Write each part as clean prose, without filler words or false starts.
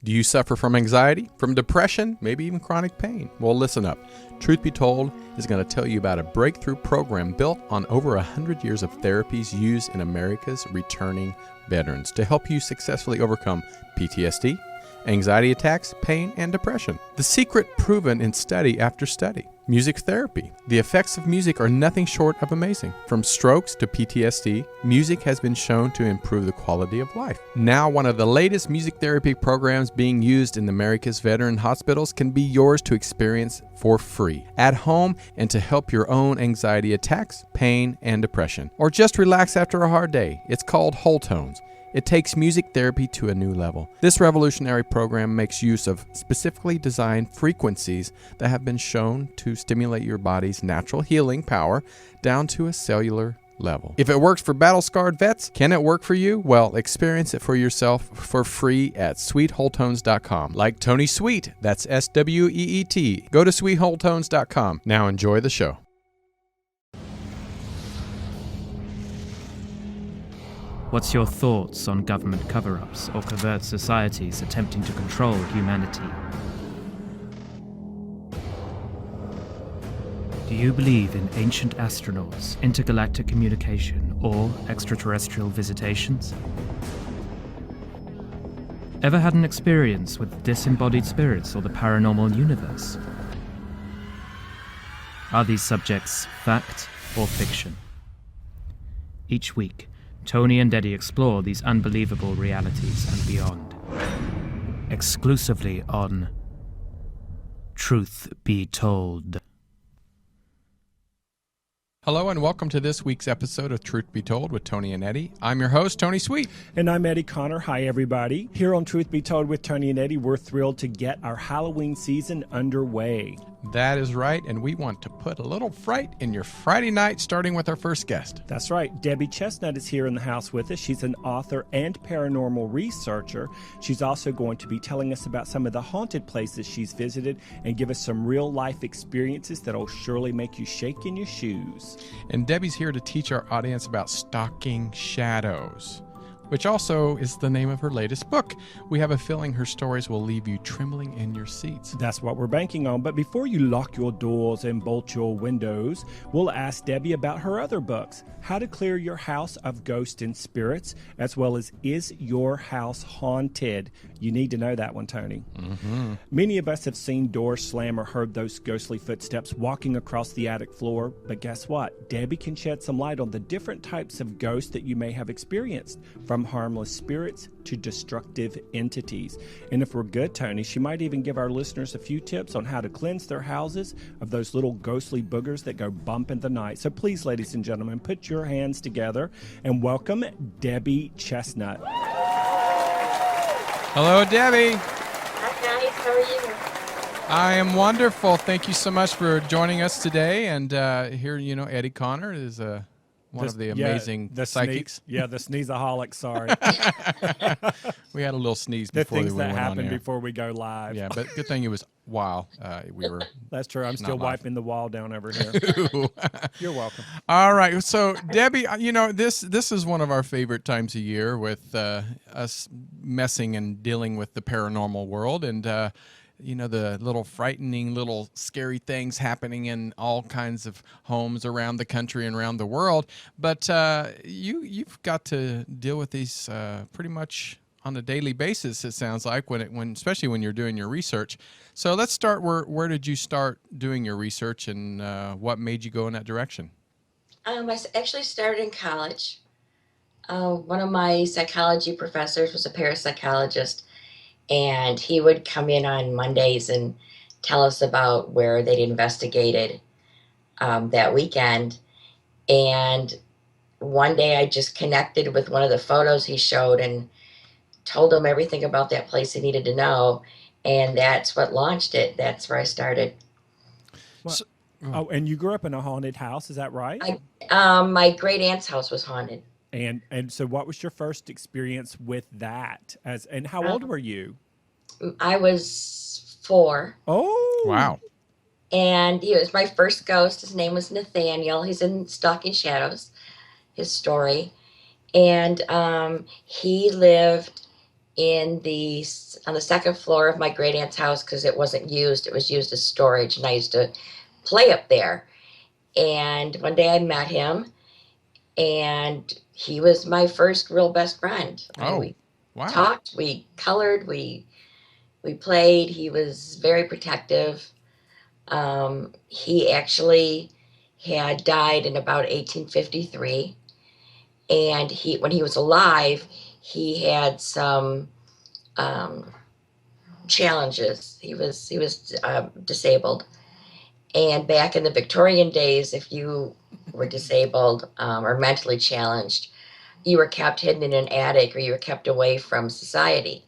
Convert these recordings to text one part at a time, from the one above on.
Do you suffer from anxiety, from depression, maybe even chronic pain? Well, listen up. Truth Be Told is going to tell you about a breakthrough program built on over 100 years of therapies used in America's returning veterans to help you successfully overcome PTSD, anxiety attacks, pain, and depression. The secret proven in study after study. Music therapy. The effects of music are nothing short of amazing. From strokes to PTSD, music has been shown to improve the quality of life. Now, one of the latest music therapy programs being used in America's veteran hospitals can be yours to experience for free at home and to help your own anxiety attacks, pain, and depression. Or just relax after a hard day. It's called Whole Tones. It takes music therapy to a new level. This revolutionary program makes use of specifically designed frequencies that have been shown to stimulate your body's natural healing power down to a cellular level. If it works for battle-scarred vets, can it work for you? Well, experience it for yourself for free at sweetwholetones.com. Like Tony Sweet, that's S-W-E-E-T. Go to sweetwholetones.com. Now enjoy the show. What's your thoughts on government cover-ups or covert societies attempting to control humanity? Do you believe in ancient astronauts, intergalactic communication, or extraterrestrial visitations? Ever had an experience with disembodied spirits or the paranormal universe? Are these subjects fact or fiction? Each week, Tony and Debi explore these unbelievable realities and beyond. Exclusively on Truth Be Told. Hello and welcome to this week's episode of Truth Be Told with Tony and Eddie. I'm your host, Tony Sweet. And I'm Eddie Connor. Hi, everybody. Here on Truth Be Told with Tony and Eddie, we're thrilled to get our Halloween season underway. That is right, and we want to put a little fright in your Friday night, starting with our first guest. That's right. Debi Chestnut is here in the house with us. She's an author and paranormal researcher. She's also going to be telling us about some of the haunted places she's visited and give us some real-life experiences that'll surely make you shake in your shoes. And Debi's here to teach our audience about stalking shadows, which also is the name of her latest book. We have a feeling her stories will leave you trembling in your seats. That's what we're banking on. But before you lock your doors and bolt your windows, we'll ask Debi about her other books, How to Clear Your House of Ghosts and Spirits, as well as Is Your House Haunted? You need to know that one, Tony. Mm-hmm. Many of us have seen doors slam or heard those ghostly footsteps walking across the attic floor. But guess what? Debi can shed some light on the different types of ghosts that you may have experienced, from harmless spirits to destructive entities. And if we're good, Tony, she might even give our listeners a few tips on how to cleanse their houses of those little ghostly boogers that go bump in the night. So please, ladies and gentlemen, put your hands together and welcome Debi Chestnut. Hello, Debi. Hi, guys. How are you? I am wonderful. Thank you so much for joining us today. And here, Eddie Connor is one of the amazing psychics. The sneezeaholic, sorry. We had a little sneeze before we went on The things that happen air. Before we go live. Yeah, but good thing it was while we were. That's true. I'm still wiping the wall down over here. You're welcome. All right. So, Debi, this is one of our favorite times of year with us messing and dealing with the paranormal world. And, the little frightening, little scary things happening in all kinds of homes around the country and around the world. But you've got to deal with these pretty much on a daily basis, it sounds like, especially when you're doing your research. So let's start. Where did you start doing your research, and what made you go in that direction? I actually started in college. One of my psychology professors was a parapsychologist, and he would come in on Mondays and tell us about where they'd investigated that weekend. And one day I just connected with one of the photos he showed and told him everything about that place he needed to know. And that's what launched it. That's where I started. Well, and you grew up in a haunted house, is that right? My great aunt's house was haunted. And so what was your first experience with that? And how old were you? I was 4. Oh. Wow. And he was my first ghost. His name was Nathaniel. He's in Stalking Shadows, his story. And he lived on the second floor of my great aunt's house because it wasn't used. It was used as storage, and I used to play up there. And one day I met him, and he was my first real best friend. Oh, We wow. talked, we colored, we played. He was very protective. He actually had died in about 1853, and when he was alive, he had some um, challenges. He was disabled, and back in the Victorian days, if you were disabled or mentally challenged, you were kept hidden in an attic or you were kept away from society.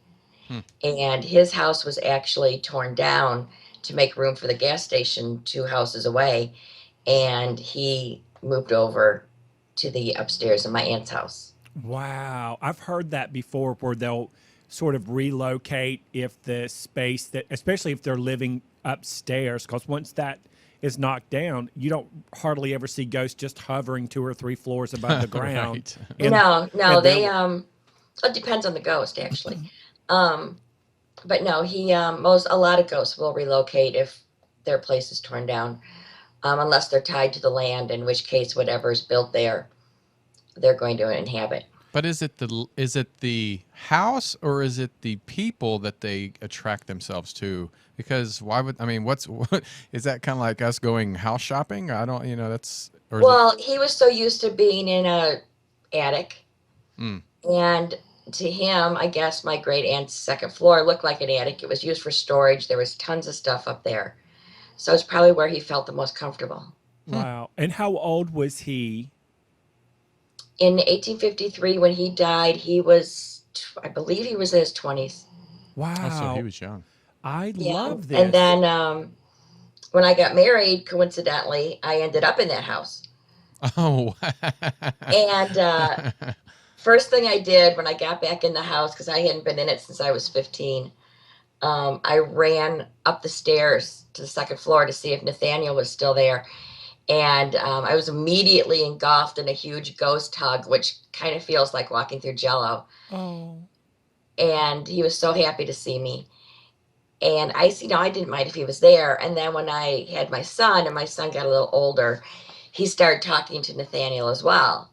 Hmm. And his house was actually torn down to make room for the gas station 2 houses away, and he moved over to the upstairs of my aunt's house. Wow. I've heard that before where they'll sort of relocate if the space that, especially if they're living upstairs, because once that is knocked down, you don't hardly ever see ghosts just hovering 2 or 3 floors above the ground. Right. No, and they they're- it depends on the ghost actually. Um, but no, he a lot of ghosts will relocate if their place is torn down, unless they're tied to the land, in which case whatever's built there, they're going to inhabit. But is it the house or is it the people that they attract themselves to? Because why would I mean? What is that kind of like us going house shopping? I don't, that's or is Well, he was so used to being in a attic, Mm. and to him, I guess my great aunt's second floor looked like an attic. It was used for storage. There was tons of stuff up there, so it's probably where he felt the most comfortable. wow. And how old was he? In 1853, when he died, he was, I believe, he was in his 20s. Wow. Oh, so he was young. I Yeah, love this. and then when I got married, coincidentally, I ended up in that house. Oh. And first thing I did when I got back in the house, because I hadn't been in it since I was 15, I ran up the stairs to the second floor to see if Nathaniel was still there. And I was immediately engulfed in a huge ghost hug, which kind of feels like walking through jello. Oh. And he was so happy to see me. And I didn't mind if he was there. And then when I had my son, and my son got a little older, he started talking to Nathaniel as well.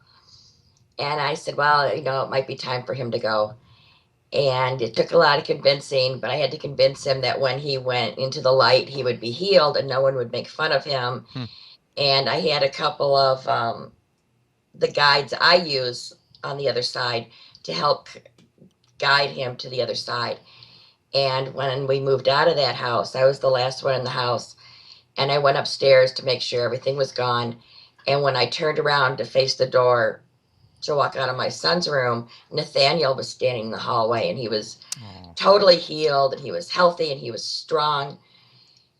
And I said, well, it might be time for him to go. And it took a lot of convincing, but I had to convince him that when he went into the light, he would be healed and no one would make fun of him. And I had a couple of the guides I use on the other side to help guide him to the other side. And when we moved out of that house, I was the last one in the house. And I went upstairs to make sure everything was gone. And when I turned around to face the door to walk out of my son's room, Nathaniel was standing in the hallway, and he was totally healed, and he was healthy, and he was strong.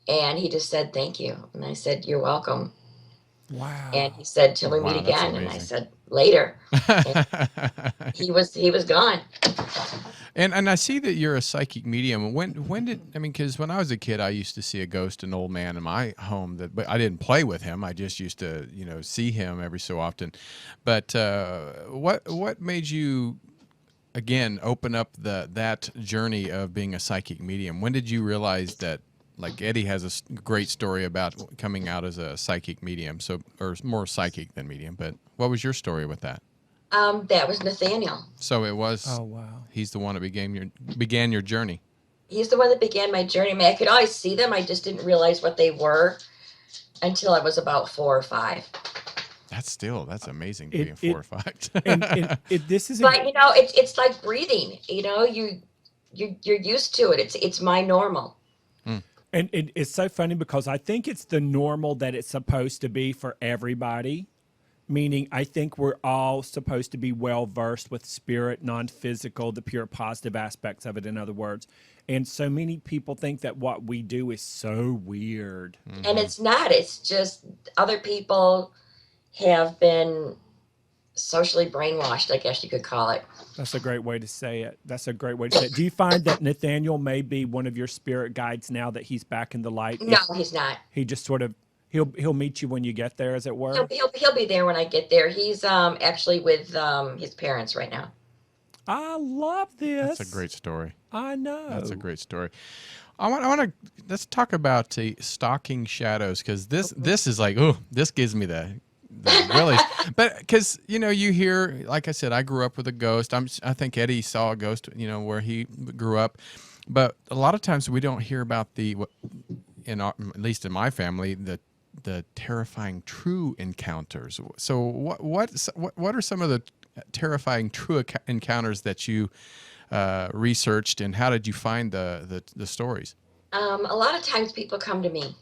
And he just said, thank you. And I said, you're welcome. Wow. And he said, till we Wow, meet that's again. And I amazing. said, later. And he was gone. And I see that you're a psychic medium. Because when I was a kid, I used to see a ghost, an old man in my home, but I didn't play with him. I just used to, see him every so often. But what made you, again, open up that journey of being a psychic medium? When did you realize that, like Eddie has a great story about coming out as a psychic medium, or more psychic than medium, but what was your story with that? That was Nathaniel. So it was. Oh, wow. He's the one that began your journey. He's the one that began my journey. I mean, I could always see them. I just didn't realize what they were until I was about 4 or 5. That's amazing to be in 4 or 5. And this is But it's like breathing. You're used to it. It's my normal. And it's so funny because I think it's the normal that it's supposed to be for everybody. Meaning, I think we're all supposed to be well versed with spirit, non-physical, the pure positive aspects of it, in other words. And so many people think that what we do is so weird. And it's not. It's just other people have been socially brainwashed, I guess you could call it. That's a great way to say it. Do you find that Nathaniel may be one of your spirit guides now that he's back in the light? No, he's not. He just sort of, he'll meet you when you get there, as it were? He'll be there when I get there. He's actually with his parents right now. I love this. That's a great story. I know. That's a great story. I want to let's talk about stalking shadows, because this is like, oh, this gives me the willies. But because you hear, like I said, I grew up with a ghost. I think Eddie saw a ghost, where he grew up. But a lot of times we don't hear about at least in my family, the terrifying true encounters. So what are some of the terrifying true encounters that you researched, and how did you find the stories? A lot of times people come to me.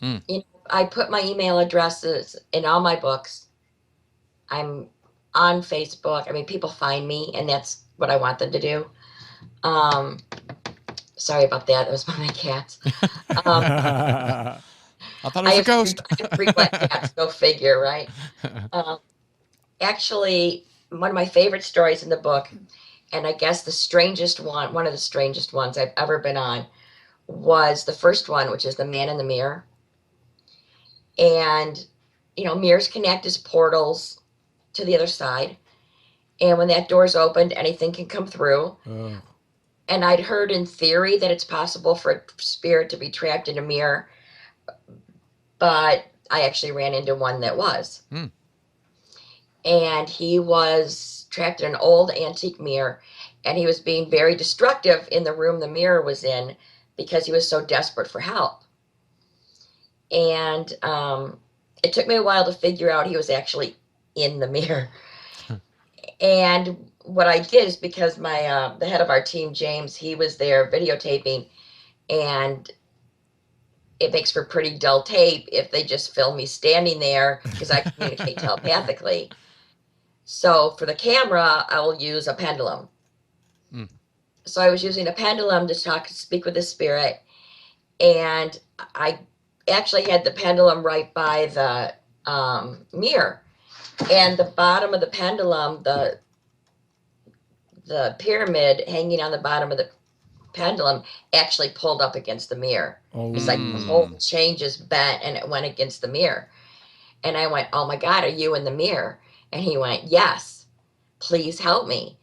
Mm. I put my email addresses in all my books. I'm on Facebook. I mean, people find me, and that's what I want them to do. Sorry about that. That was one of my cats. I thought it was a ghost. I have 3 black cats. Go figure, right? Actually, one of my favorite stories in the book, and I guess one of the strangest ones I've ever been on, was the first one, which is the man in the mirror. And, mirrors connect as portals to the other side. And when that door's opened, anything can come through. Oh. And I'd heard in theory that it's possible for a spirit to be trapped in a mirror, but I actually ran into one that was. Mm. And he was trapped in an old antique mirror, and he was being very destructive in the room the mirror was in because he was so desperate for help. And it took me a while to figure out he was actually in the mirror. And what I did is, because my the head of our team, James, he was there videotaping, and it makes for pretty dull tape if they just film me standing there, because I communicate telepathically. So for the camera, I will use a pendulum. Mm. So I was using a pendulum to speak with the spirit, and I actually had the pendulum right by the mirror, and the bottom of the pendulum, the pyramid hanging on the bottom of the pendulum actually pulled up against the mirror. Oh. It's like the whole chain just bent and it went against the mirror. And I went, "Oh my God, are you in the mirror?" And he went, "Yes, please help me."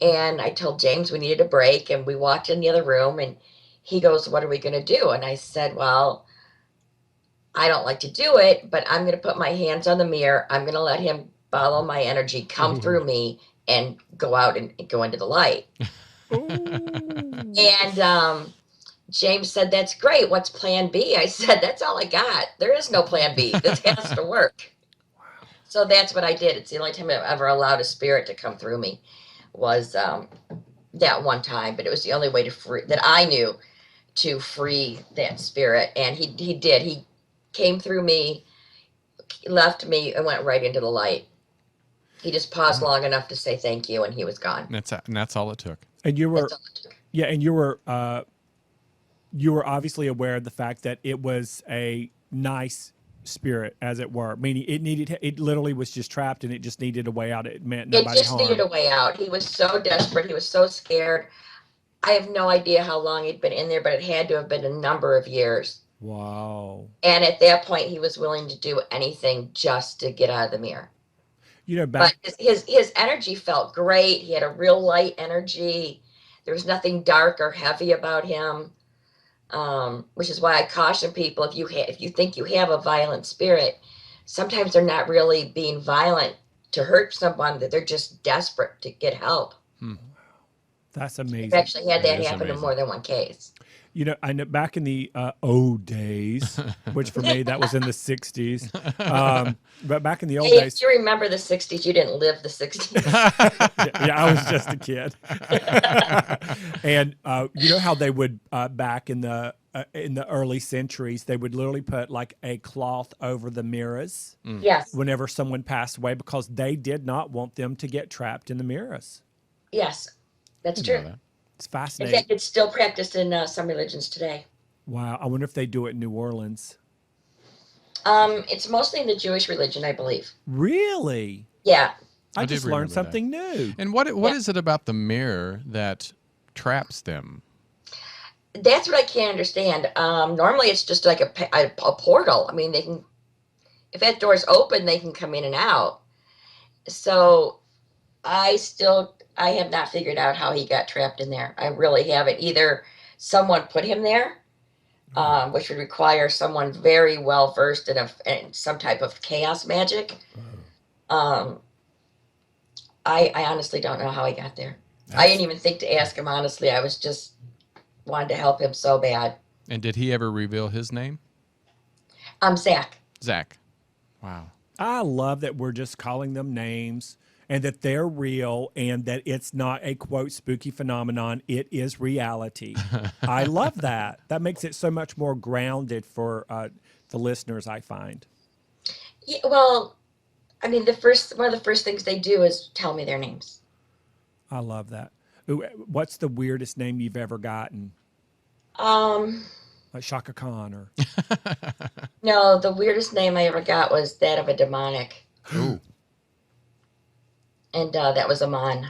And I told James we needed a break, and we walked in the other room, and he goes, "What are we going to do?" And I said, "Well, I don't like to do it, but I'm going to put my hands on the mirror. I'm going to let him follow my energy, come through me, and go out and go into the light." And James said, "That's great. What's plan B?" I said, "That's all I got. There is no plan B. This has to work." So that's what I did. It's the only time I've ever allowed a spirit to come through me, was that one time. But it was the only way that I knew to free that spirit. And he did. He came through me, left me, and went right into the light. He just paused long enough to say thank you, and he was gone. And that's all it took. And you were, and you were obviously aware of the fact that it was a nice spirit, as it were, meaning it literally was just trapped, and it just needed a way out. It meant nobody harm. Needed a way out. He was so desperate. He was so scared. I have no idea how long he'd been in there, but it had to have been a number of years. Wow. And at that point, he was willing to do anything just to get out of the mirror. But his energy felt great. He had a real light energy. There was nothing dark or heavy about him, which is why I caution people, if you think you have a violent spirit, sometimes they're not really being violent to hurt someone, that they're just desperate to get help. That's amazing. I've actually had that happen in more than one case. I know back in the old days, which for me, that was in the 60s. But back in the old days. If you remember the 60s, you didn't live the 60s. Yeah, I was just a kid. And you know how they would, back in the early centuries, they would literally put like a cloth over the mirrors. Yes. Whenever someone passed away, because they did not want them to get trapped in the mirrors. Yes, that's true. It's fascinating. In fact, it's still practiced in some religions today. Wow. I wonder if they do it in New Orleans. It's mostly in the Jewish religion, I believe. Really? Yeah. I just learned something new. And what is it about the mirror that traps them? That's what I can't understand. Normally, it's just like a portal. I mean, they can, if that door's open, they can come in and out. So I have not figured out how he got trapped in there. I really haven't. Either someone put him there, which would require someone very well versed in some type of chaos magic. Um, I honestly don't know how he got there. I didn't even think to ask him, honestly. I was just wanted to help him so bad. And did he ever reveal his name? Zach. Zach. Wow. I love that we're just calling them names and that they're real and that it's not a quote spooky phenomenon. It is reality. I love that. That makes it so much more grounded for the listeners, I find. Yeah, well, I mean, one of the first things they do is tell me their names. I love that. Ooh, what's the weirdest name you've ever gotten? Like Shaka Khan or? No, the weirdest name I ever got was that of a demonic. Ooh. And that was Amon.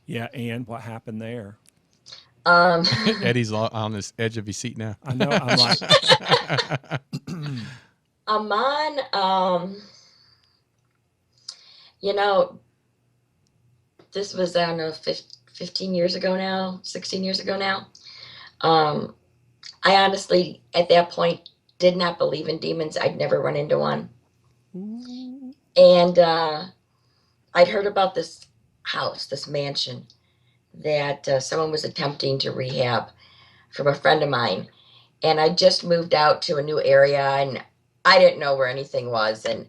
Yeah, and what happened there? Eddie's on this edge of his seat now. I know. I'm like, Amon, you know, this was, I don't know, 15 years ago now, 16 years ago now. I honestly, at that point, did not believe in demons. I'd never run into one. And I'd heard about this house, this mansion, that someone was attempting to rehab from a friend of mine. And I just moved out to a new area, and I didn't know where anything was. And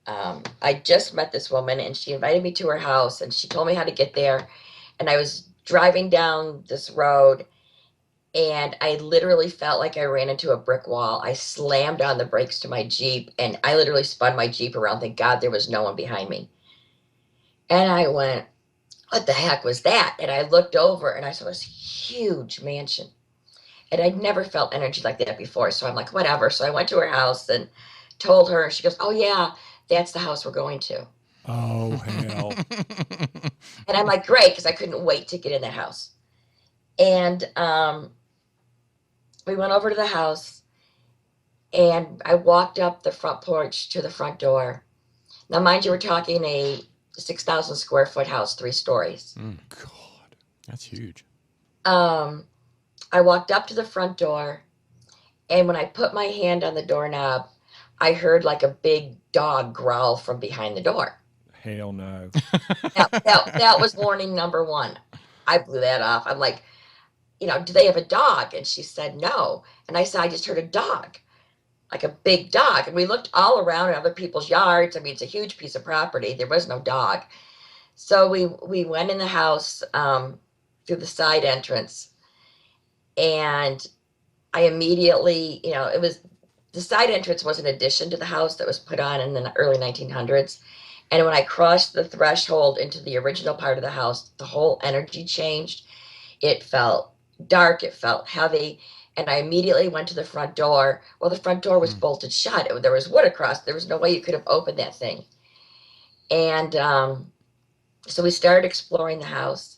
I just met this woman, and she invited me to her house, and she told me how to get there. And I was driving down this road, and I literally felt like I ran into a brick wall. I slammed on the brakes to my Jeep, and I literally spun my Jeep around. Thank God there was no one behind me. And I went, what the heck was that? And I looked over, and I saw this huge mansion. And I'd never felt energy like that before. So I'm like, whatever. So I went to her house and told her. She goes, oh, yeah, that's the house we're going to. oh, hell. And I'm like, great, because I couldn't wait to get in that house. And we went over to the house, and I walked up the front porch to the front door. Now, mind you, we're talking a 6,000 square foot house, 3 stories. God. That's huge. I walked up to the front door, and when I put my hand on the doorknob, I heard like a big dog growl from behind the door. Hell no. That was warning number 1. I blew that off. I'm like, do they have a dog? And she said, no. And I said, I just heard a dog, like a big dog. And we looked all around in other people's yards. I mean, it's a huge piece of property. There was no dog. So we went in the house through the side entrance. And I immediately, the side entrance was an addition to the house that was put on in the early 1900s. And when I crossed the threshold into the original part of the house, the whole energy changed. It felt dark, it felt heavy, and I immediately went to the front door. Well, the front door was bolted shut. There was wood across. There was no way you could have opened that thing. And so we started exploring the house,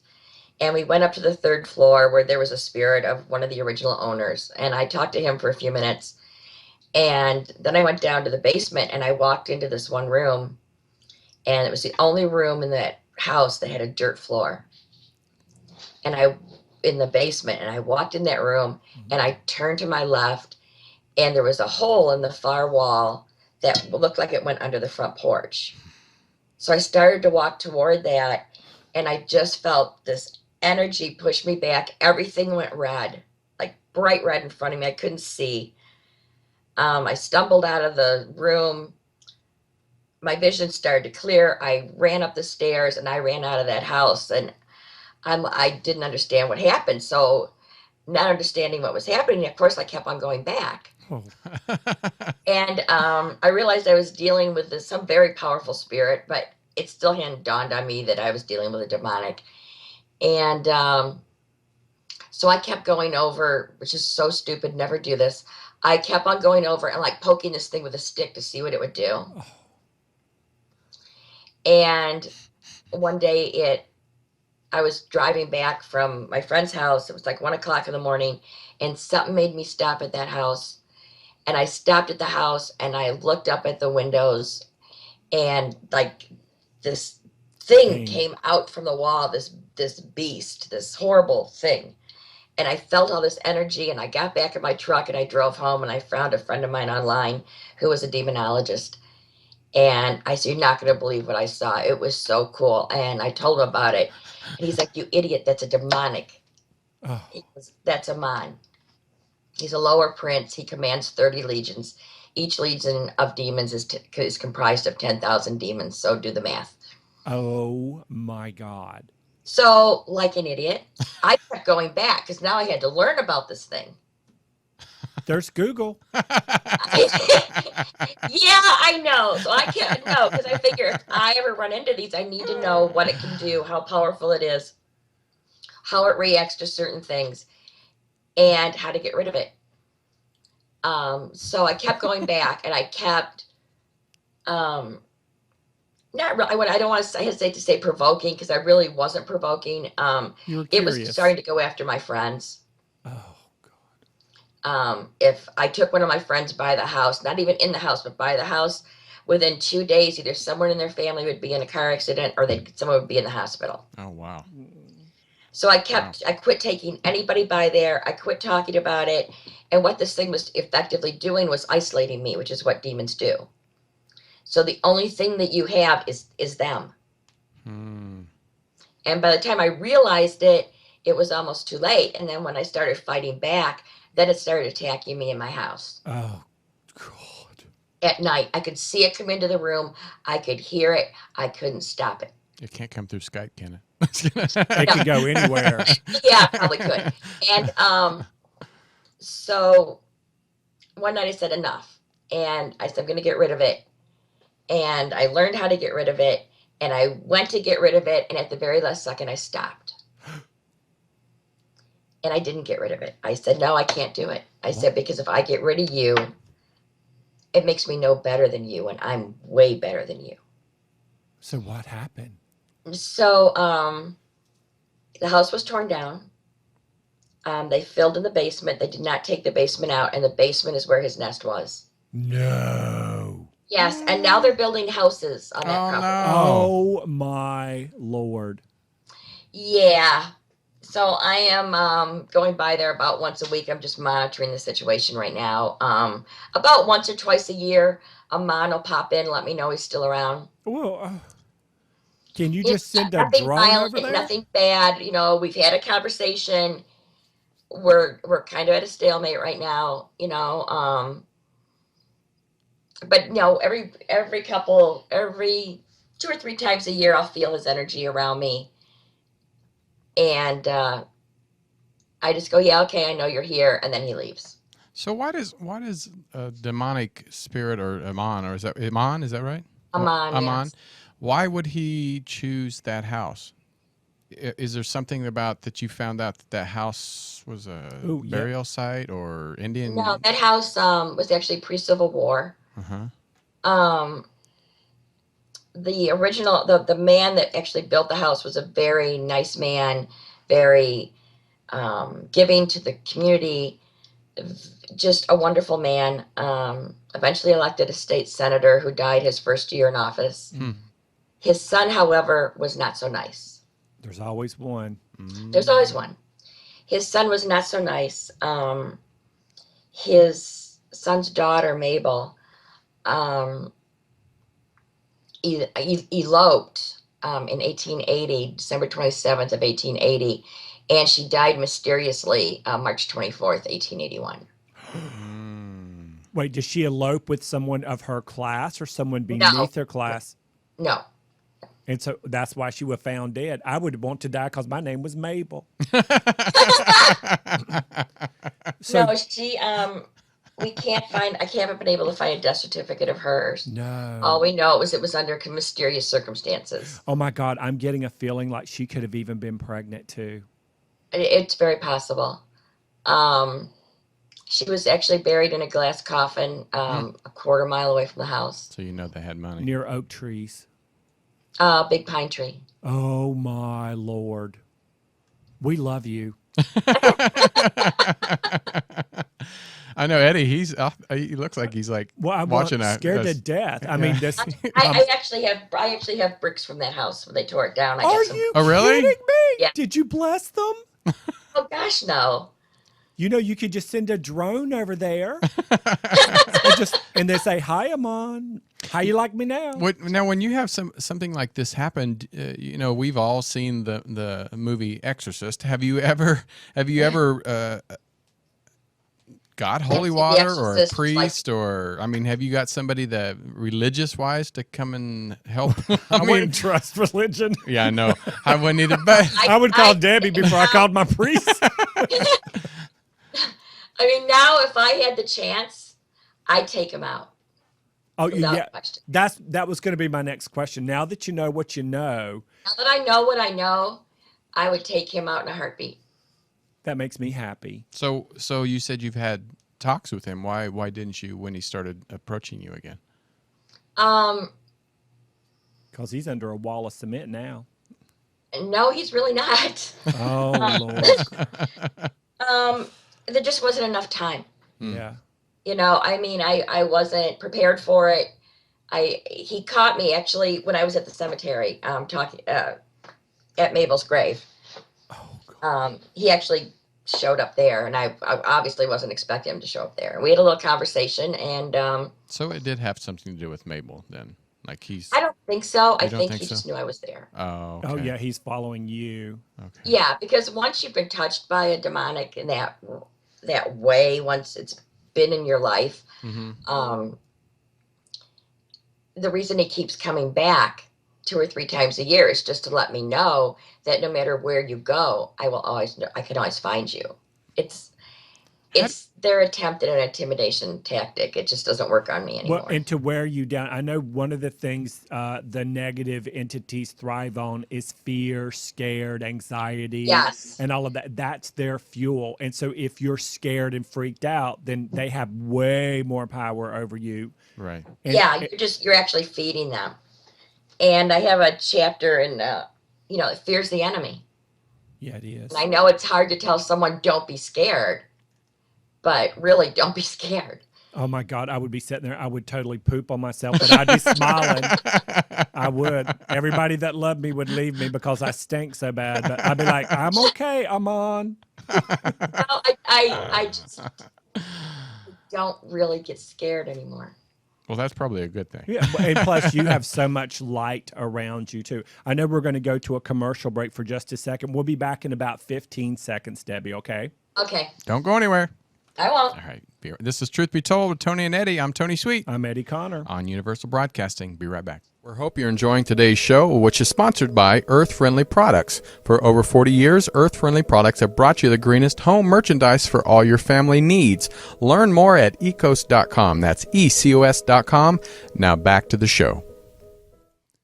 and we went up to the 3rd floor where there was a spirit of one of the original owners. And I talked to him for a few minutes. And then I went down to the basement, and I walked into this one room, and it was the only room in that house that had a dirt floor. And in the basement, and I walked in that room, and I turned to my left, and there was a hole in the far wall that looked like it went under the front porch. So I started to walk toward that, and I just felt this energy push me back. Everything went red, like bright red in front of me. I couldn't see. I stumbled out of the room. My vision started to clear. I ran up the stairs, and I ran out of that house, and I didn't understand what happened. So not understanding what was happening, of course, I kept on going back. Oh. And I realized I was dealing with some very powerful spirit, but it still hadn't dawned on me that I was dealing with a demonic. And so I kept going over, which is so stupid, never do this. I kept on going over and like poking this thing with a stick to see what it would do. Oh. And one day I was driving back from my friend's house. It was like 1 o'clock in the morning, and something made me stop at that house. And I stopped at the house, and I looked up at the windows, and like this thing Pain. came out from the wall, this beast, this horrible thing. And I felt all this energy, and I got back in my truck and I drove home, and I found a friend of mine online who was a demonologist. And I said, "You're not going to believe what I saw. It was so cool." And I told him about it. And he's like, "You idiot, that's a demonic." Oh, He goes, "That's a mon. He's a lower prince. He commands 30 legions. Each legion of demons is comprised of 10,000 demons. So do the math." oh my God. So, like an idiot, I kept going back because now I had to learn about this thing. There's Google. Yeah, I know. So I can't know because I figure if I ever run into these, I need to know what it can do, how powerful it is, how it reacts to certain things, and how to get rid of it. So I kept going back, and I kept not really. I don't want to. I hesitate to say provoking because I really wasn't provoking. You were It was curious. starting to go after my friends. Oh, If I took one of my friends by the house, not even in the house, but by the house, within 2 days, either someone in their family would be in a car accident or someone would be in the hospital. Oh, wow. So I quit taking anybody by there. I quit talking about it. And what this thing was effectively doing was isolating me, which is what demons do. So the only thing that you have is them. And by the time I realized it, it was almost too late. And then when I started fighting back, then it started attacking me in my house. Oh, God. At night, I could see it come into the room. I could hear it. I couldn't stop it. It can't come through Skype, can it? It could go anywhere. Yeah, probably could. And so one night I said enough. And I said, I'm going to get rid of it. And I learned how to get rid of it. And I went to get rid of it. And at the very last second, I stopped. And I didn't get rid of it. I said, no, I can't do it. I said, because if I get rid of you, it makes me no better than you. And I'm way better than you. So what happened? So the house was torn down. They filled in the basement. They did not take the basement out. And the basement is where his nest was. No. Yes. And now they're building houses on that property. Oh, my Lord. Yeah. So I am going by there about once a week. I'm just monitoring the situation right now. About once or twice a year, a man will pop in, let me know he's still around. Well, can you just send a nothing drone violent, over there? nothing bad. You know, we've had a conversation. We're kind of at a stalemate right now. You know, but no, every 2 or 3 times a year, I'll feel his energy around me. And I just go, yeah, okay, I know you're here, and then he leaves. So why does a demonic spirit or Amon, or is that Amon? Is that right? Amon. Yes. Why would he choose that house? Is there something about that you found out that house was a burial site or Indian? No, that house was actually pre-Civil War. The original, the man that actually built the house was a very nice man, very giving to the community, just a wonderful man. Eventually elected a state senator who died his first year in office. His son, however, was not so nice. There's always one. There's always one. His son was not so nice. His son's daughter, Mabel, eloped in 1880, December 27th of 1880, and she died mysteriously March 24th, 1881. Wait, did she elope with someone of her class or someone beneath her class? No. And so that's why she was found dead. I would want to die because my name was Mabel. No, she, we can't find, I haven't been able to find a death certificate of hers. No. All we know is it was under mysterious circumstances. Oh my God, I'm getting a feeling like she could have even been pregnant too. It's very possible. She was actually buried in a glass coffin a quarter-mile away from the house. So you know they had money. Near oak trees. Big pine tree. Oh my Lord. We love you. I know Eddie. He looks like he's like Well, I'm watching scared to death. I mean, this. I actually have bricks from that house when they tore it down. I Are got some. you Oh, really? kidding me? Yeah. Did you bless them? Oh gosh, no. You know, you could just send a drone over there and they say, "Hi, Amon. How you like me now?" Now, when you have something like this happen, you know, we've all seen the movie Exorcist. Have you ever got holy water or a priest, or I mean, have you got somebody that religious wise to come and help? I wouldn't trust religion. Yeah, I know. I wouldn't either. But I would call Debbie before I called my priest. I mean, now if I had the chance, I'd take him out. Oh, without yeah. question. That was going to be my next question. Now that you know what you know, Now that I know what I know, I would take him out in a heartbeat. that makes me happy. so you said you've had talks with him. Why didn't you when he started approaching you again? Because he's under a wall of cement now. No, he's really not. Oh, Lord. There just wasn't enough time. Yeah. You know, I mean, I wasn't prepared for it. He caught me actually when I was at the cemetery, talking at Mabel's grave. Oh, God. He actually showed up there, and I obviously wasn't expecting him to show up there. And we had a little conversation, and So it did have something to do with Mabel then, like he's. I don't think so. I don't think think he so? just knew I was there. Oh. Okay. Oh, yeah. He's following you. Okay. Yeah, because once you've been touched by a demonic in that way, once it's been in your life, Mm-hmm. The reason he keeps coming back 2 or 3 times a year is just to let me know that no matter where you go, I will always know, I can always find you. It's their attempt at an intimidation tactic. It just doesn't work on me anymore. Well, and to wear you down, I know one of the things the negative entities thrive on is fear, scared, anxiety, Yes. and all of that. That's their fuel. And so if you're scared and freaked out, then they have way more power over you. Right. And, Yeah, you're actually feeding them. And I have a chapter in it fears the enemy. Yeah, it is. And I know it's hard to tell someone don't be scared, but really don't be scared. Oh my God, I would be sitting there. I would totally poop on myself, but I'd be smiling. I would. Everybody that loved me would leave me because I stink so bad. But I'd be like, I'm okay. I'm on. Well, I just don't really get scared anymore. Well, that's probably a good thing. Yeah, and plus you have so much light around you too. I know we're going to go to a commercial break for just a second. We'll be back in about 15 seconds, Debbie, okay? Okay, Don't go anywhere. I won't. All right. This is Truth Be Told with Tony and Eddie. I'm Tony Sweet I'm Eddie Connor. on Universal Broadcasting. Be right back. We hope you're enjoying today's show, which is sponsored by Earth Friendly Products. For over 40 years, Earth Friendly Products have brought you the greenest home merchandise for all your family needs. Learn more at ecos.com. That's ecos.com. Now back to the show.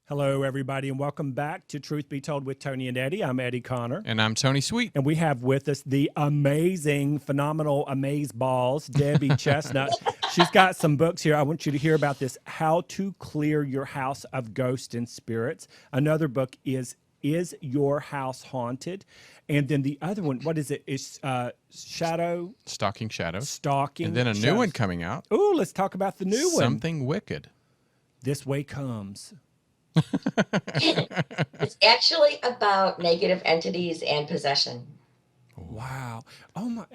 Hello, everybody, and welcome back to Truth Be Told with Tony and Eddie. I'm Eddie Connor. And I'm Tony Sweet. And we have with us the amazing, phenomenal, amazeballs, Debi Chestnut. She's got some books here. I want you to hear about this, How to Clear Your House of Ghosts and Spirits. Another book is Your House Haunted? And then the other one, what is it? It's Stalking Shadows. Stalking And then a new Shadows. one coming out. Ooh, let's talk about the new one. Something Wicked. This Way Comes. It's actually about negative entities and possession. Wow. Oh my.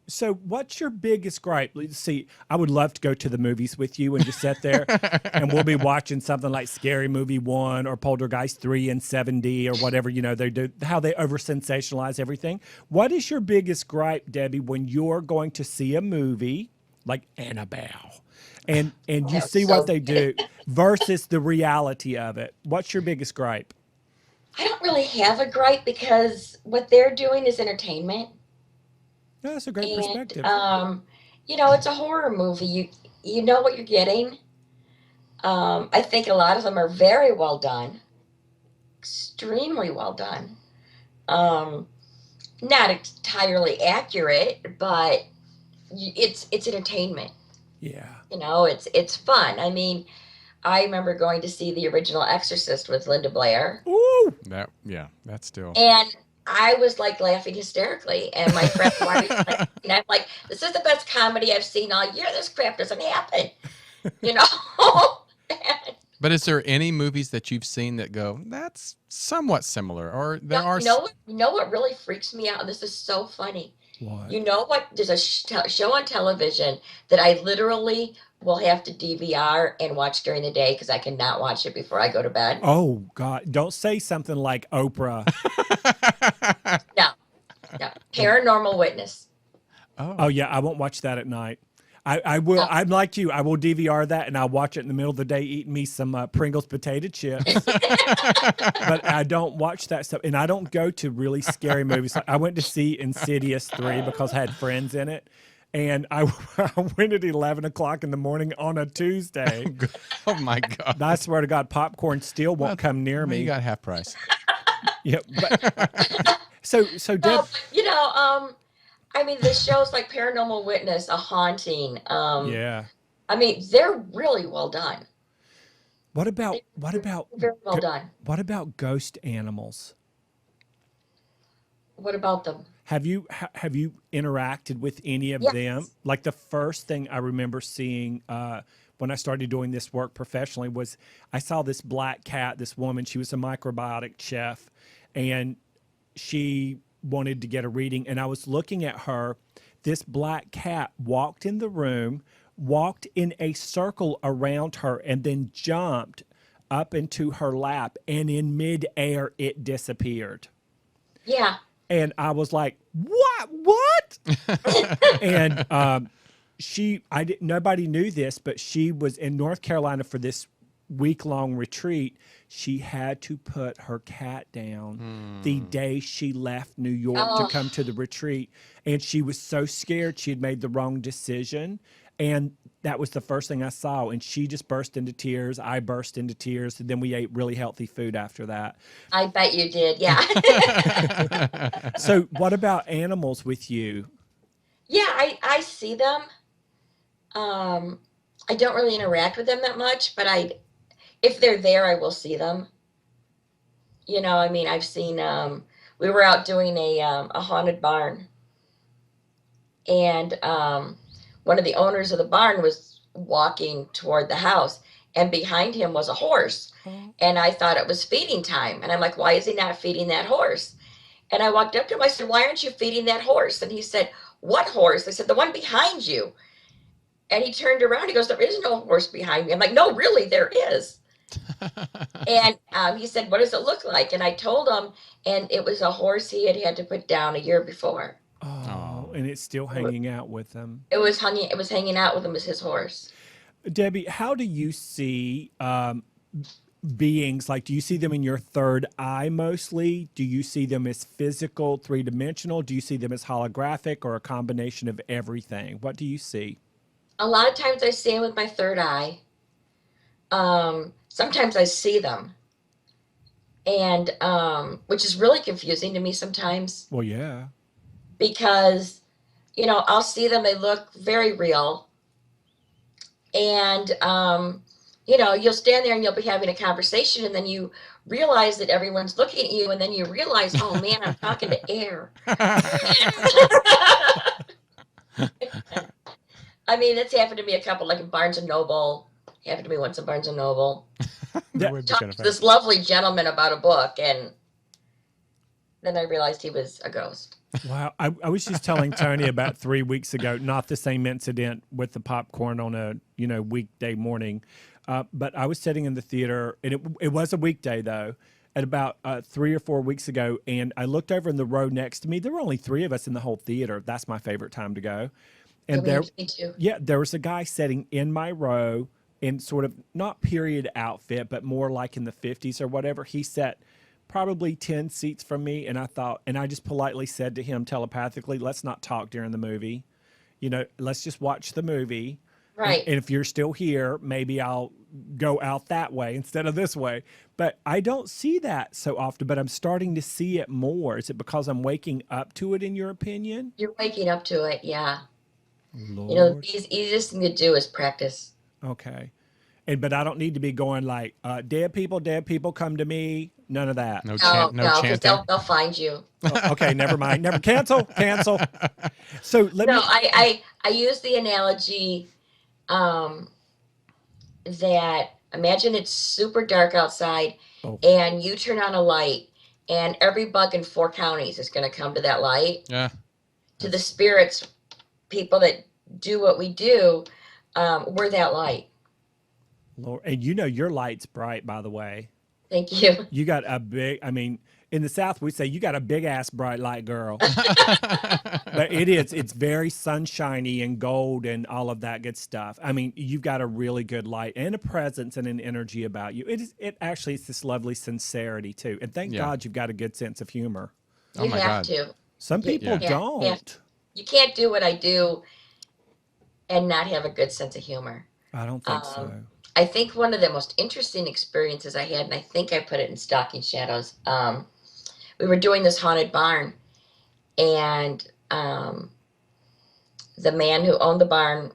So what's your biggest gripe? Let's see. I would love to go to the movies with you and just sit there and we'll be watching something like Scary Movie 1 or Poltergeist 3 and 7D or whatever, they do, how they over sensationalize everything. What is your biggest gripe, Debbie, when you're going to see a movie like Annabelle and you see what they do versus the reality of it? What's your biggest gripe? I don't really have a gripe because what they're doing is entertainment. No, that's a great perspective. It's a horror movie. You know what you're getting. I think a lot of them are very well done, extremely well done. Not entirely accurate, but it's entertainment. Yeah. It's fun. I mean, I remember going to see the original Exorcist with Linda Blair. Ooh. That's still. And I was like laughing hysterically, and my friend Marty's like, and I'm like, this is the best comedy I've seen all year. This crap doesn't happen, you know. But is there any movies that you've seen that go, that's somewhat similar, or there No, are? you know what really freaks me out, and this is so funny. What? You know what? There's a show on television that I literally will have to DVR and watch during the day because I cannot watch it before I go to bed. Oh God! Don't say something like Oprah. No, no. Paranormal Witness. Oh yeah, I won't watch that at night. I will. Oh. I'm like you. I will DVR that and I'll watch it in the middle of the day, eating me some Pringles potato chips. But I don't watch that stuff, and I don't go to really scary movies. I went to see Insidious 3 because I had friends in it, and I went at 11 o'clock in the morning on a Tuesday. Oh my God! I swear to God, popcorn still won't come near me. You got half price. Yep. So Deb, No, but, you know, I mean, the shows like Paranormal Witness, A Haunting. yeah. I mean, they're really well done. What about Very well done. what about ghost animals? What about them? Have you interacted with any of Yes. them? Like the first thing I remember seeing when I started doing this work professionally was I saw this black cat, this woman, she was a microbiotic chef, and she wanted to get a reading, and I was looking at her. This black cat walked in the room, walked in a circle around her, and then jumped up into her lap, and in midair it disappeared. Yeah. And I was like, what? And nobody knew this, but she was in North Carolina for this week-long retreat. She had to put her cat down the day she left New York to come to the retreat. And she was so scared she had made the wrong decision. And that was the first thing I saw. And she just burst into tears. I burst into tears. And then we ate really healthy food after that. I bet you did. Yeah. So what about animals with you? Yeah, I see them. I don't really interact with them that much, but if they're there, I will see them. You know, I mean, I've seen, we were out doing a haunted barn, and one of the owners of the barn was walking toward the house, and behind him was a horse. And I thought it was feeding time. And I'm like, why is he not feeding that horse? And I walked up to him. I said, why aren't you feeding that horse? And he said, what horse? I said, the one behind you. And he turned around. He goes, there is no horse behind me. I'm like, no, really, there is. And he said, what does it look like? And I told him, and it was a horse he had to put down a year before. Oh, and it's still hanging out with them. It was hanging out with him as his horse. Debbie, how do you see beings? Like, do you see them in your third eye mostly? Do you see them as physical, three-dimensional? Do you see them as holographic, or a combination of everything? What do you see? A lot of times I see them with my third eye. Sometimes I see them, and which is really confusing to me sometimes, Well, yeah. because, you know, I'll see them, they look very real, and you know, you'll stand there and you'll be having a conversation, and then you realize that everyone's looking at you, and then you realize, oh man, I'm talking to air. I mean, it's happened to me a couple, like in Barnes and Noble. Happened to me once in Barnes and Noble. That would be Talked kind of to funny. this lovely gentleman about a book, and then I realized he was a ghost. Wow. I was just telling Tony about 3 weeks ago, not the same incident with the popcorn on a, weekday morning. But I was sitting in the theater, and it was a weekday though, at about 3 or 4 weeks ago. And I looked over in the row next to me. There were only 3 of us in the whole theater. That's my favorite time to go. And Me too. there was a guy sitting in my row in sort of not period outfit, but more like in the 50s or whatever. He sat probably 10 seats from me. And I just politely said to him telepathically, let's not talk during the movie. Let's just watch the movie. Right. And if you're still here, maybe I'll go out that way instead of this way. But I don't see that so often, but I'm starting to see it more. Is it because I'm waking up to it, in your opinion? You're waking up to it, yeah. Lord. You know, the easiest thing to do is practice. Okay. But I don't need to be going like, dead people come to me. None of that. No, No, no because chanting. they'll find you. Oh, okay, never mind. Never cancel. So let No, me. I use the analogy um, that imagine it's super dark outside Oh, and you turn on a light and every bug in 4 counties is going to come to that light. Yeah. To the spirits, people that do what we do, we're that light. Lord, and you know your light's bright, by the way. Thank you. You got a big. I mean, in the South we say you got a big ass bright light, girl. But it is. It's very sunshiny and gold and all of that good stuff. I mean, you've got a really good light and a presence and an energy about you. It is. It actually is this lovely sincerity too. And thank Yeah. God you've got a good sense of humor. Oh You my have God. to. Some people Yeah. don't. You can't do what I do and not have a good sense of humor. I don't think so. I think one of the most interesting experiences I had, and I think I put it in Stalking Shadows, we were doing this haunted barn, and the man who owned the barn,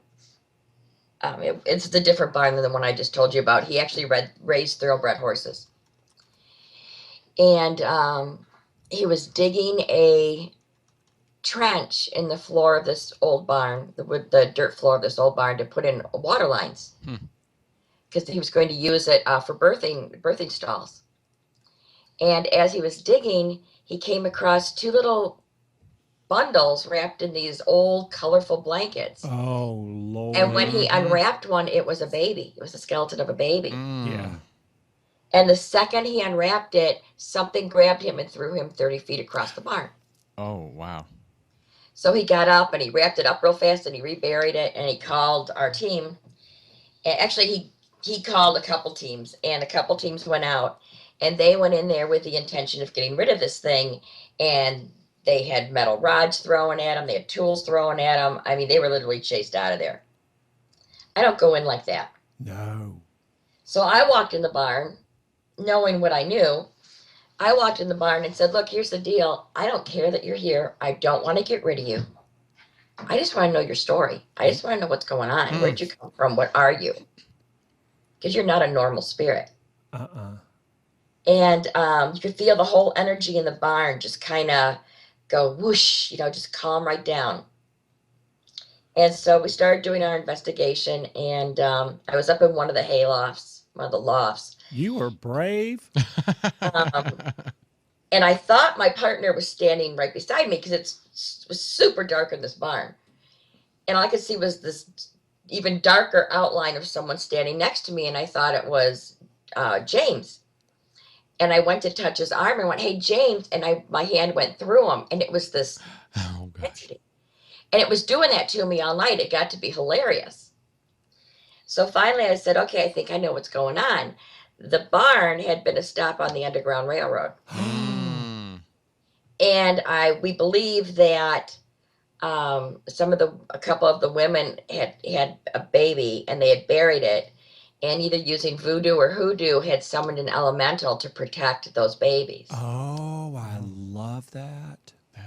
it's a different barn than the one I just told you about. He actually raised thoroughbred horses. And he was digging a trench in the floor of this old barn, the dirt floor of this old barn, to put in water lines. Because he was going to use it for birthing stalls. And as he was digging, he came across 2 little bundles wrapped in these old colorful blankets. Oh Lord. And when he unwrapped one, it was a baby. It was the skeleton of a baby. Yeah. And the second he unwrapped it, something grabbed him and threw him 30 feet across the barn. Oh, wow. So he got up and he wrapped it up real fast and he reburied it, and he called our team. And actually, he called a couple teams, and a couple teams went out, and they went in there with the intention of getting rid of this thing. And they had metal rods thrown at them. They had tools thrown at them. I mean, they were literally chased out of there. I don't go in like that. No. So I walked in the barn, knowing what I knew. I walked in the barn and said, look, here's the deal. I don't care that you're here. I don't want to get rid of you. I just want to know your story. I just want to know what's going on. Where'd you come from? What are you? Because you're not a normal spirit. And you could feel the whole energy in the barn just kind of go whoosh, just calm right down. And so we started doing our investigation, and I was up in one of the haylofts, one of the lofts. You were brave. And I thought my partner was standing right beside me because it was super dark in this barn. And all I could see was this even darker outline of someone standing next to me, and I thought it was James. And I went to touch his arm and went, hey, James, and my hand went through him, and it was this entity. And it was doing that to me all night. It got to be hilarious. So finally I said, okay, I think I know what's going on. The barn had been a stop on the Underground Railroad. And we believe that a couple of the women had a baby, and they had buried it, and either using voodoo or hoodoo had summoned an elemental to protect those babies. Oh, I love that.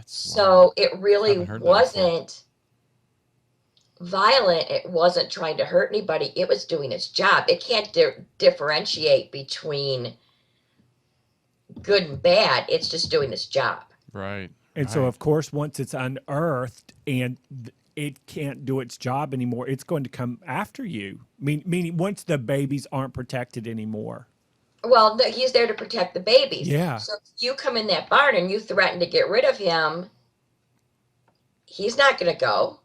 So it really wasn't violent. It wasn't trying to hurt anybody. It was doing its job. It can't differentiate between good and bad. It's just doing its job. Right. And so, of course, once it's unearthed and it can't do its job anymore, it's going to come after you. Meaning once the babies aren't protected anymore. Well, he's there to protect the babies. Yeah. So if you come in that barn and you threaten to get rid of him, he's not going to go.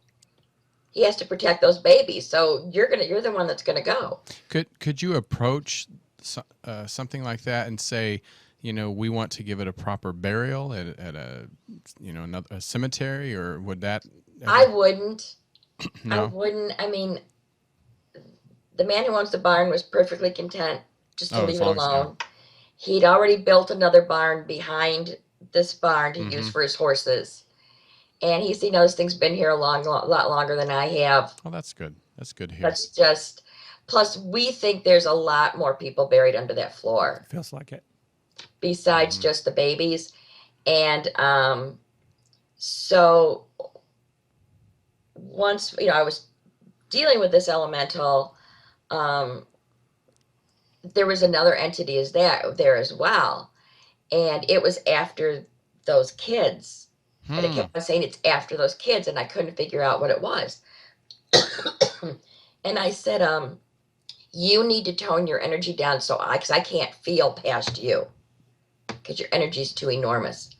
He has to protect those babies. So you're the one that's going to go. Could you approach something like that and say, we want to give it a proper burial at a cemetery, or would that? I wouldn't. No. I wouldn't. I mean, the man who owns the barn was perfectly content just to leave it alone. He'd already built another barn behind this barn to use for his horses. And he's, this thing's been here a lot longer than I have. Oh, that's good. That's good to hear. That's just, plus we think there's a lot more people buried under that floor. Feels like it. Besides just the babies. And so once, I was dealing with this elemental, there was another entity there as well. And it was after those kids. And it Hmm. kept on saying it's after those kids, and I couldn't figure out what it was. And I said, you need to tone your energy down because I can't feel past you because your energy is too enormous.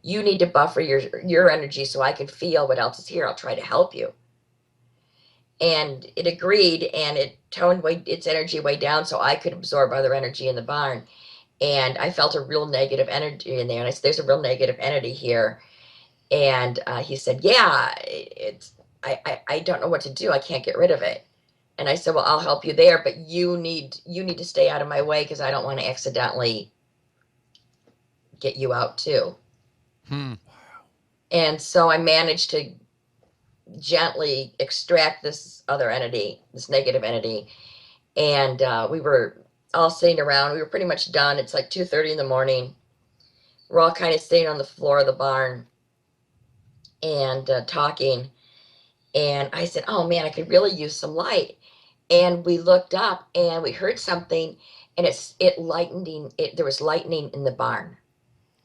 You need to buffer your energy so I can feel what else is here. I'll try to help you. And it agreed, and it toned its energy way down so I could absorb other energy in the barn. And I felt a real negative energy in there. And I said, there's a real negative entity here. And he said, yeah, I don't know what to do. I can't get rid of it. And I said, well, I'll help you there, but you need to stay out of my way because I don't want to accidentally get you out too. Hmm. And so I managed to gently extract this other entity, this negative entity. And we were all sitting around. We were pretty much done. It's like 2:30 in the morning. We're all kind of sitting on the floor of the barn and talking. And I said, oh man, I could really use some light. And we looked up and we heard something, and there was lightning in the barn.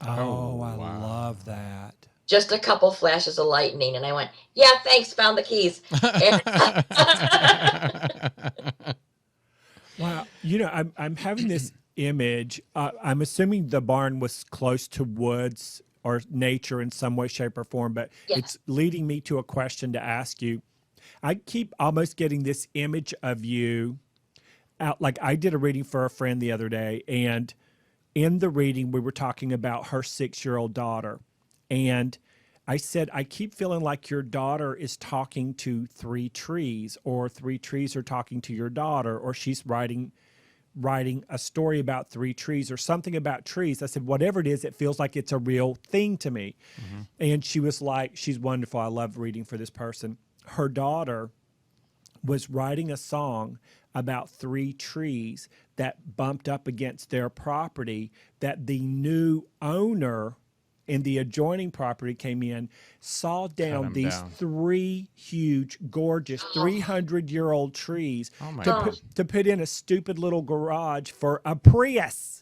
Oh, I wow. love that. Just a couple flashes of lightning, and I went, yeah, thanks, found the keys. And Wow. I'm having this image. I'm assuming the barn was close to woods or nature in some way, shape, or form, but yeah, it's leading me to a question to ask you. I keep almost getting this image of you out. Like I did a reading for a friend the other day, and in the reading, we were talking about her 6-year-old daughter. And I said, I keep feeling like your daughter is talking to 3 trees, or 3 trees are talking to your daughter, or she's writing a story about 3 trees or something about trees. I said, whatever it is, it feels like it's a real thing to me. Mm-hmm. And she was like, she's wonderful. I love reading for this person. Her daughter was writing a song about 3 trees that bumped up against their property, that the new owner in the adjoining property came in, saw down these down. 3 huge, gorgeous, 300-year-old trees Oh my to gosh. put in a stupid little garage for a Prius.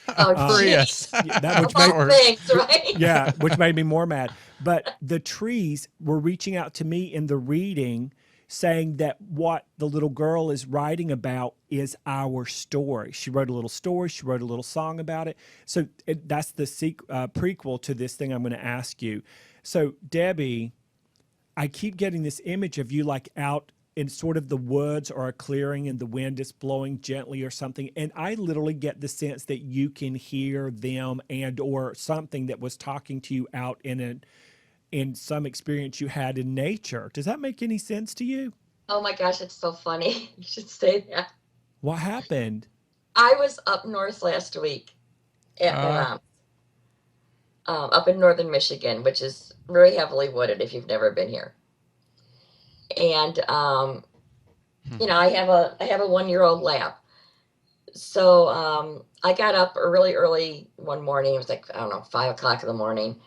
Prius. That which of all things, right? yeah, which made me more mad. But the trees were reaching out to me in the reading, saying that what the little girl is writing about is our story. She wrote a little story. She wrote a little song about it. So that's the prequel to this thing I'm going to ask you. So Debi, I keep getting this image of you like out in sort of the woods or a clearing, and the wind is blowing gently or something. And I literally get the sense that you can hear them and or something that was talking to you out in some experience you had in nature. Does that make any sense to you? Oh my gosh, it's so funny. You should say that. What happened? I was up north last week at my mom's, up in northern Michigan, which is very heavily wooded if you've never been here. And I have a 1-year-old lab. So I got up really early one morning. It was like, I don't know, 5 o'clock in the morning.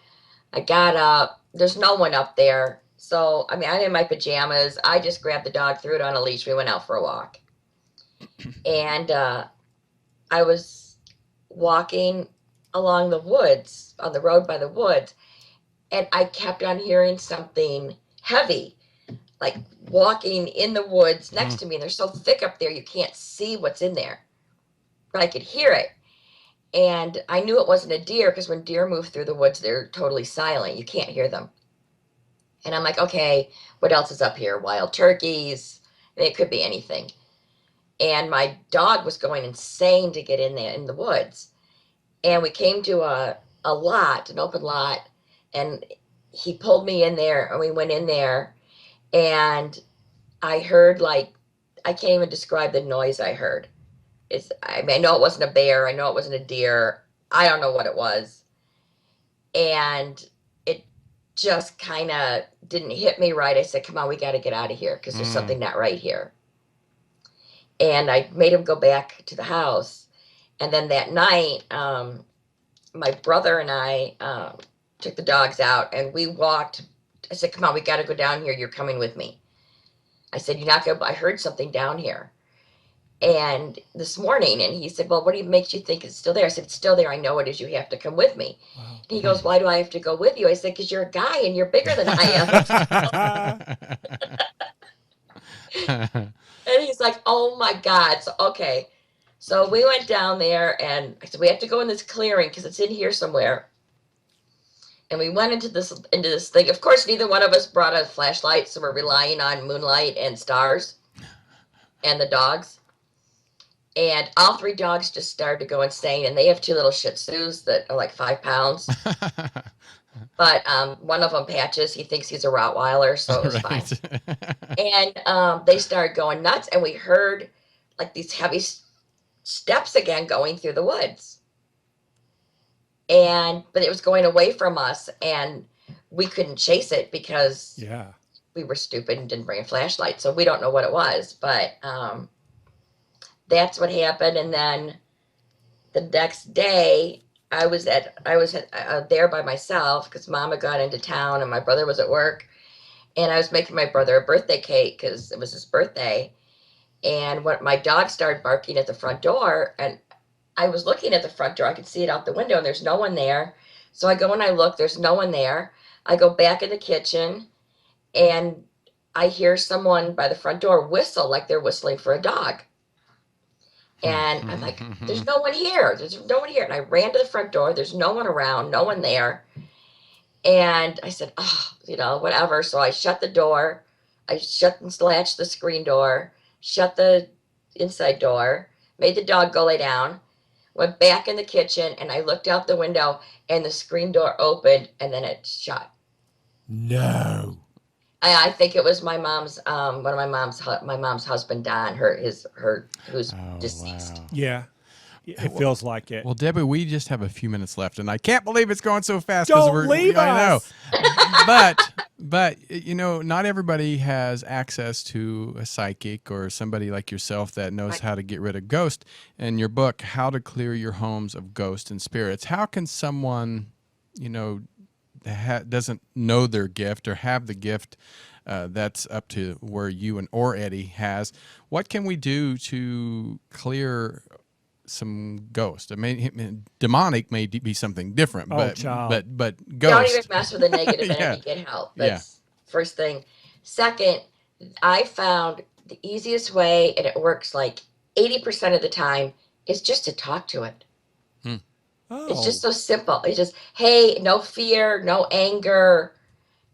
I got up. There's no one up there. So, I mean, I'm in my pajamas. I just grabbed the dog, threw it on a leash. We went out for a walk. And I was walking along the woods, on the road by the woods, and I kept on hearing something heavy, like walking in the woods next to me. And they're so thick up there, you can't see what's in there. But I could hear it. And I knew it wasn't a deer because when deer move through the woods, they're totally silent. You can't hear them. And I'm like, okay, what else is up here? Wild turkeys. And it could be anything. And my dog was going insane to get in there in the woods. And we came to an open lot, and he pulled me in there, and we went in there, and I heard, like, I can't even describe the noise I heard. I mean, I know it wasn't a bear. I know it wasn't a deer. I don't know what it was. And it just kind of didn't hit me right. I said, come on, we got to get out of here because there's something not right here. And I made him go back to the house. And then that night, my brother and I took the dogs out, and we walked. I said, come on, we got to go down here. You're coming with me. I said, you're not going to, I heard something down here. And this morning, and he said, well, what makes you think it's still there? I said, it's still there. I know it is. You have to come with me. Wow. And he goes, why do I have to go with you? I said, because you're a guy and you're bigger than I am. And he's like, oh my God. So, okay. So we went down there, and I said, we have to go in this clearing because it's in here somewhere. And we went into this thing. Of course, neither one of us brought a flashlight, so we're relying on moonlight and stars and the dogs. And all 3 dogs just started to go insane. And they have 2 little Shih Tzus that are like 5 pounds. But one of them, Patches, he thinks he's a Rottweiler, so it was fine. And they started going nuts, and we heard like these heavy steps again going through the woods. But it was going away from us, and we couldn't chase it because we were stupid and didn't bring a flashlight, so we don't know what it was. But that's what happened. And then the next day, I was there by myself because Mom had gone into town and my brother was at work, and I was making my brother a birthday cake because it was his birthday. And when my dog started barking at the front door, and I was looking at the front door, I could see it out the window, and there's no one there. So I go and I look, there's no one there. I go back in the kitchen, and I hear someone by the front door whistle like they're whistling for a dog. And I'm like, there's no one here. There's no one here. And I ran to the front door. There's no one around, no one there. And I said, oh, whatever. So I shut the door. I shut and latched the screen door, shut the inside door, made the dog go lay down, went back in the kitchen, and I looked out the window, and the screen door opened, and then it shut. No. I think it was my mom's, one of my mom's husband, Don, who's deceased. Wow. Yeah. It feels like it. Well, Debbie, we just have a few minutes left, and I can't believe it's going so fast. Don't leave us. I know. But not everybody has access to a psychic or somebody like yourself that knows how to get rid of ghosts. In your book, How to Clear Your Homes of Ghosts and Spirits, how can someone, doesn't know their gift or have the gift, that's up to where you or Eddie has, what can we do to clear some ghost? I mean, demonic may be something different, but ghost. Don't even mess with the negative energy. Get help. That's first thing. Second, I found the easiest way, and it works like 80% of the time, is just to talk to it. Oh. It's just so simple. It's just, hey, no fear, no anger.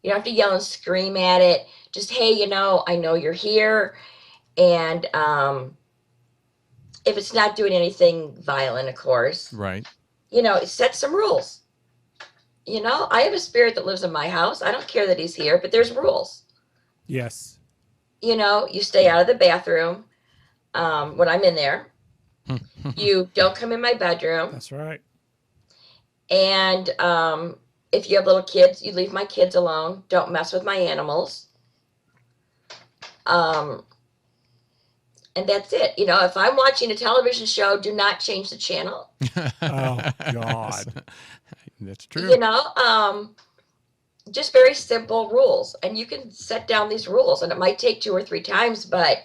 You don't have to yell and scream at it. Just, hey, I know you're here, and if it's not doing anything violent, of course. Right. Set some rules. I have a spirit that lives in my house. I don't care that he's here, but there's rules. Yes. You stay out of the bathroom when I'm in there. You don't come in my bedroom. That's right. And if you have little kids, you leave my kids alone. Don't mess with my animals. And that's it. If I'm watching a television show, do not change the channel. Oh, God. That's true. Just very simple rules. And you can set down these rules, and it might take 2 or 3 times, but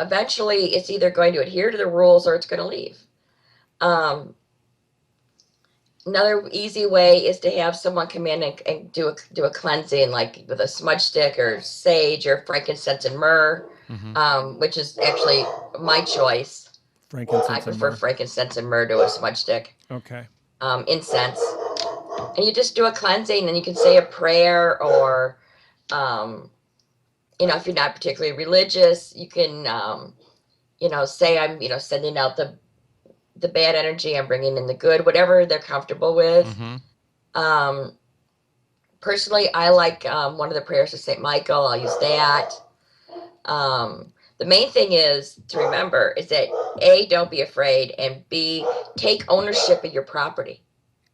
eventually it's either going to adhere to the rules or it's going to leave. Another easy way is to have someone come in and do a cleansing, like with a smudge stick or sage or frankincense and myrrh, which is actually my choice. I prefer frankincense and myrrh to a smudge stick. Okay. Incense. And you just do a cleansing, and you can say a prayer, or, if you're not particularly religious, you can, say I'm, sending out the bad energy, I'm bringing in the good, whatever they're comfortable with. Personally, I like one of the prayers of St. Michael. I'll use that. The main thing is to remember is that A, don't be afraid, and B, take ownership of your property.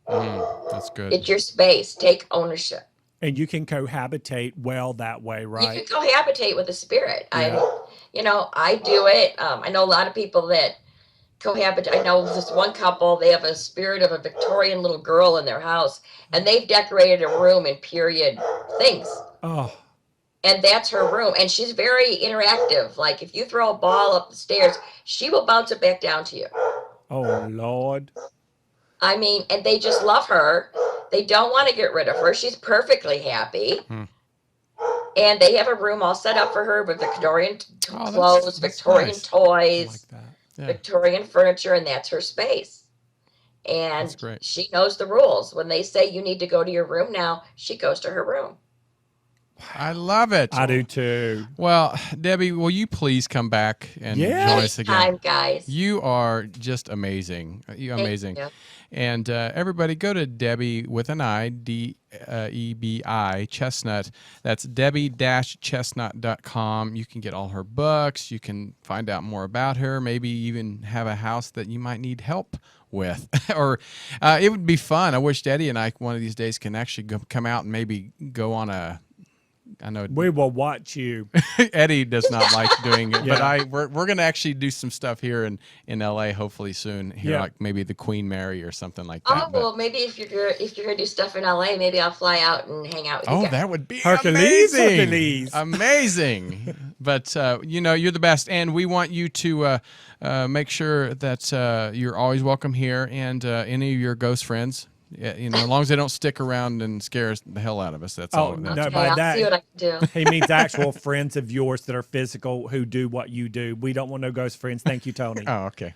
That's good. It's your space. Take ownership. And you can cohabitate well that way, right? You can cohabitate with the spirit. Yeah. I do it. I know a lot of people that cohabitate. I know this one couple, they have a spirit of a Victorian little girl in their house, and they've decorated a room in period things. Oh. And that's her room. And she's very interactive. Like if you throw a ball up the stairs, she will bounce it back down to you. Oh, Lord. I mean, and they just love her. They don't want to get rid of her. She's perfectly happy. And they have a room all set up for her with Victorian clothes, that's Victorian nice. toys, Like that. Yeah. Victorian furniture, and that's her space. That's And great. she knows the rules. When they say you need to go to your room now, she goes to her room. I love it. I do too. Well, Debbie, will you please come back and Yeah. join us again? Anytime, guys. You are just amazing. You're Thank amazing. you. And everybody go to Debi with an I, Debi Chestnut. That's Debi-Chestnut.com. You can get all her books. You can find out more about her. Maybe even have a house that you might need help with. Or it would be fun. I wish Eddie and I one of these days can actually come out and maybe go on a. I know We will watch you. Eddie does not like doing it, Yeah. but we're going to actually do some stuff here in LA hopefully soon. Here, Yeah. like maybe the Queen Mary or something like that. Oh well, maybe if you're gonna do stuff in LA, maybe I'll fly out and hang out with you guys. That would be Hercules, amazing. Hercules. Amazing. But you're the best, and we want you to make sure that you're always welcome here, and any of your ghost friends. Yeah, as long as they don't stick around and scare the hell out of us. That's all. no, That's Okay, by I'll that, see what I can do. he means actual friends of yours that are physical who do what you do. We don't want no ghost friends. Thank you, Tony. Oh, okay.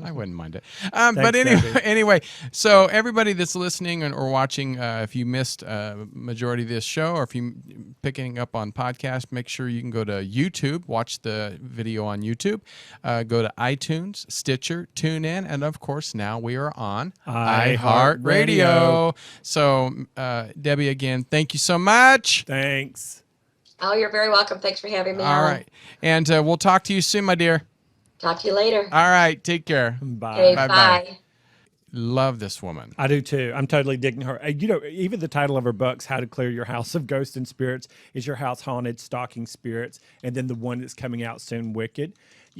I wouldn't mind it. But Thanks, anyway, so everybody that's listening or watching, if you missed majority of this show, or if you picking up on podcast, make sure you can go to YouTube, watch the video on YouTube, go to iTunes, Stitcher, TuneIn, and of course now we are on iHeartRadio. So Debbie, again, thank you so much. Thanks. Oh, you're very welcome. Thanks for having me. All on. right, and we'll talk to you soon, my dear. Talk to you later. All right, take care. Bye. Okay, Bye-bye. bye. Love this woman. I do too. I'm totally digging her. Even the title of her books, How to Clear Your House of Ghosts and Spirits, Is Your House Haunted, Stalking Spirits, and then the one that's coming out soon, Wicked.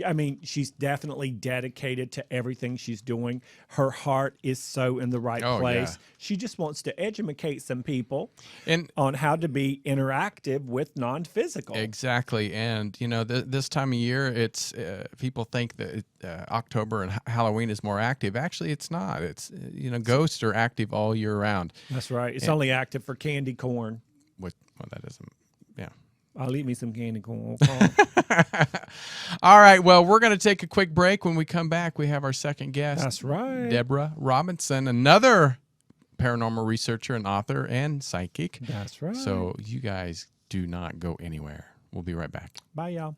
I mean, she's definitely dedicated to everything she's doing. Her heart is so in the right place. Yeah. She just wants to educate some people And on how to be interactive with non-physical. exactly, and this time of year, it's people think that October and Halloween is more active. Actually, it's not. It's ghosts are active all year round. That's right. It's only active for candy corn. Well, that doesn't. Yeah. I'll eat me some candy corn. All right. Well, we're going to take a quick break. When we come back, we have our second guest. That's right. Deborah Robinson, another paranormal researcher and author and psychic. That's right. So you guys do not go anywhere. We'll be right back. Bye, y'all.